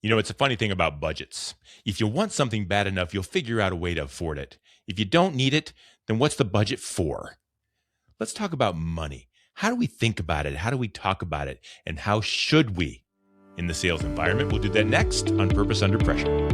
It's a funny thing about budgets. If you want something bad enough, you'll figure out a way to afford it. If you don't need it, then what's the budget for? Let's talk about money. How do we think about it? How do we talk about it? And how should we in the sales environment? We'll do that next on Purpose Under Pressure.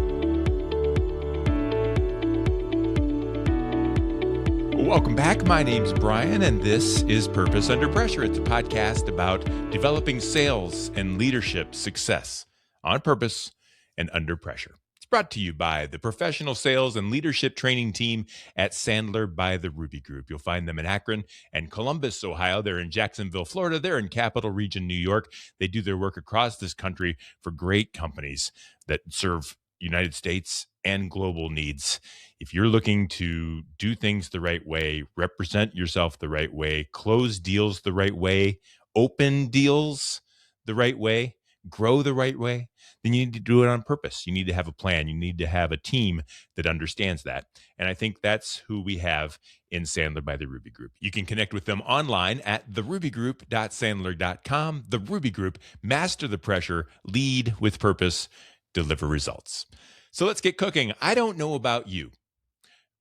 Welcome back. My name's Brian, and this is Purpose Under Pressure. It's a podcast about developing sales and leadership success on purpose and under pressure. It's brought to you by the professional sales and leadership training team at Sandler by the Ruby Group. You'll find them in Akron and Columbus, Ohio. They're in Jacksonville, Florida. They're in Capital Region, New York. They do their work across this country for great companies that serve United States and global needs. If you're looking to do things the right way, represent yourself the right way, close deals the right way, open deals the right way, grow the right way, then you need to do it on purpose. You need to have a plan. You need to have a team that understands that. And I think that's who we have in Sandler by the Ruby Group. You can connect with them online at therubygroup.sandler.com. The Ruby Group, master the pressure, lead with purpose, deliver results. So let's get cooking. I don't know about you.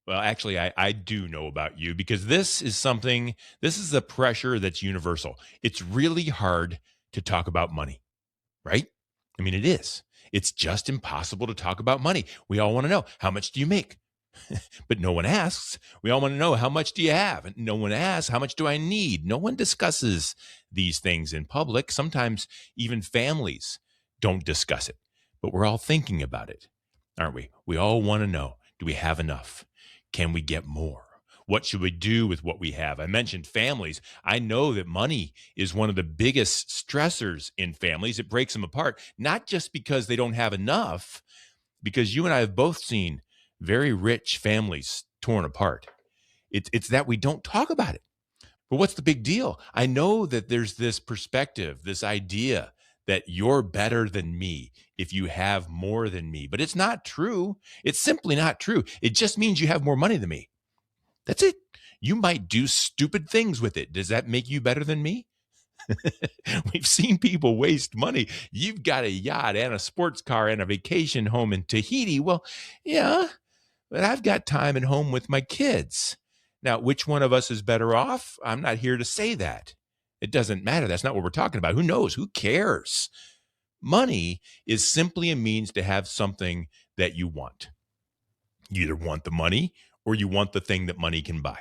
Well, actually, I do know about you, because this is a pressure that's universal. It's really hard to talk about money, right? I mean, it is. It's just impossible to talk about money. We all want to know, how much do you make? But no one asks. We all want to know, how much do you have? And no one asks, how much do I need? No one discusses these things in public. Sometimes even families don't discuss it, but we're all thinking about it, aren't we? We all want to know, do we have enough? Can we get more? What should we do with what we have? I mentioned families. I know that money is one of the biggest stressors in families. It breaks them apart, not just because they don't have enough, because you and I have both seen very rich families torn apart. It's that we don't talk about it. But what's the big deal? I know that there's this perspective, this idea that you're better than me if you have more than me. But it's not true. It's simply not true. It just means you have more money than me. That's it. You might do stupid things with it. Does that make you better than me? We've seen people waste money. You've got a yacht and a sports car and a vacation home in Tahiti. Well, yeah, but I've got time at home with my kids. Now, which one of us is better off? I'm not here to say that. It doesn't matter. That's not what we're talking about. Who knows? Who cares? Money is simply a means to have something that you want. You either want the money or you want the thing that money can buy.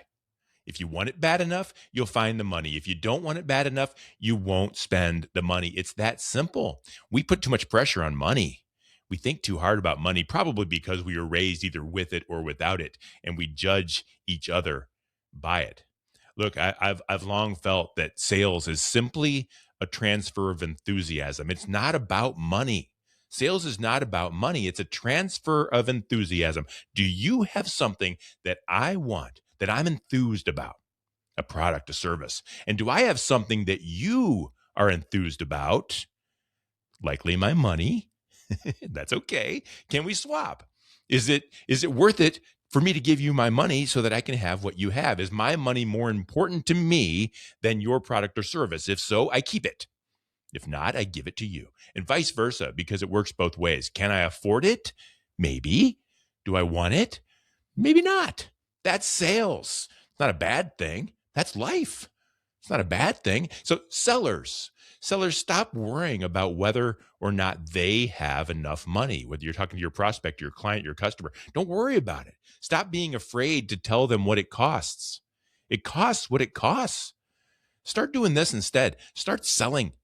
If you want it bad enough, you'll find the money. If you don't want it bad enough, you won't spend the money. It's that simple. We put too much pressure on money. We think too hard about money, probably because we were raised either with it or without it, and we judge each other by it. Look, I've long felt that sales is simply a transfer of enthusiasm. It's not about money. Sales is not about money. It's a transfer of enthusiasm. Do you have something that I want, that I'm enthused about? A product, a service. And do I have something that you are enthused about? Likely my money. That's okay. Can we swap? Is it worth it for me to give you my money so that I can have what you have? Is my money more important to me than your product or service? If so, I keep it. If not, I give it to you, and vice versa, because it works both ways. Can I afford it? Maybe. Do I want it? Maybe not. That's sales. It's not a bad thing. That's life. It's not a bad thing. So sellers, stop worrying about whether or not they have enough money, whether you're talking to your prospect, your client, your customer. Don't worry about it. Stop being afraid to tell them what it costs. It costs what it costs. Start doing this instead. Start selling.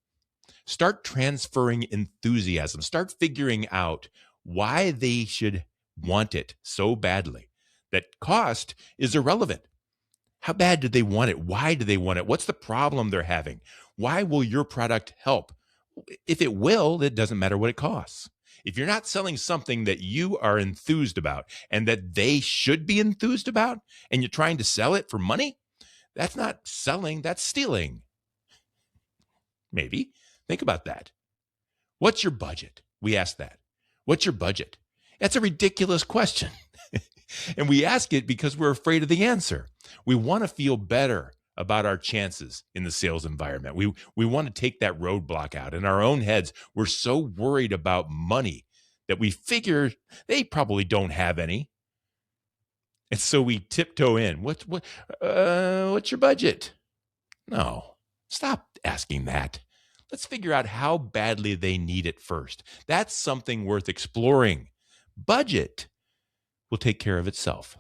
Start transferring enthusiasm. Start figuring out why they should want it so badly. That cost is irrelevant. How bad do they want it? Why do they want it? What's the problem they're having? Why will your product help? If it will, it doesn't matter what it costs. If you're not selling something that you are enthused about and that they should be enthused about, and you're trying to sell it for money, that's not selling, that's stealing. Maybe. Think about that. What's your budget? We ask that. What's your budget? That's a ridiculous question. And we ask it because we're afraid of the answer. We want to feel better about our chances in the sales environment. We want to take that roadblock out. In our own heads, we're so worried about money that we figure they probably don't have any. And so we tiptoe in. What's your budget? No, stop asking that. Let's figure out how badly they need it first. That's something worth exploring. Budget will take care of itself.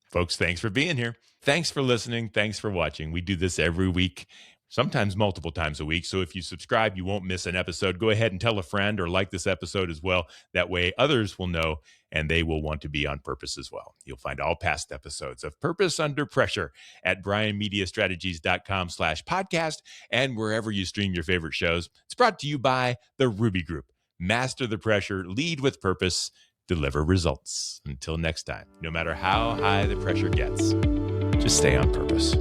Folks, thanks for being here. Thanks for listening. Thanks for watching. We do this every week, sometimes multiple times a week. So if you subscribe, you won't miss an episode. Go ahead and tell a friend or like this episode as well. That way others will know and they will want to be on purpose as well. You'll find all past episodes of Purpose Under Pressure at brianmediastrategies.com/podcast and wherever you stream your favorite shows. It's brought to you by the Ruby Group. Master the pressure, lead with purpose, deliver results. Until next time, no matter how high the pressure gets, just stay on purpose.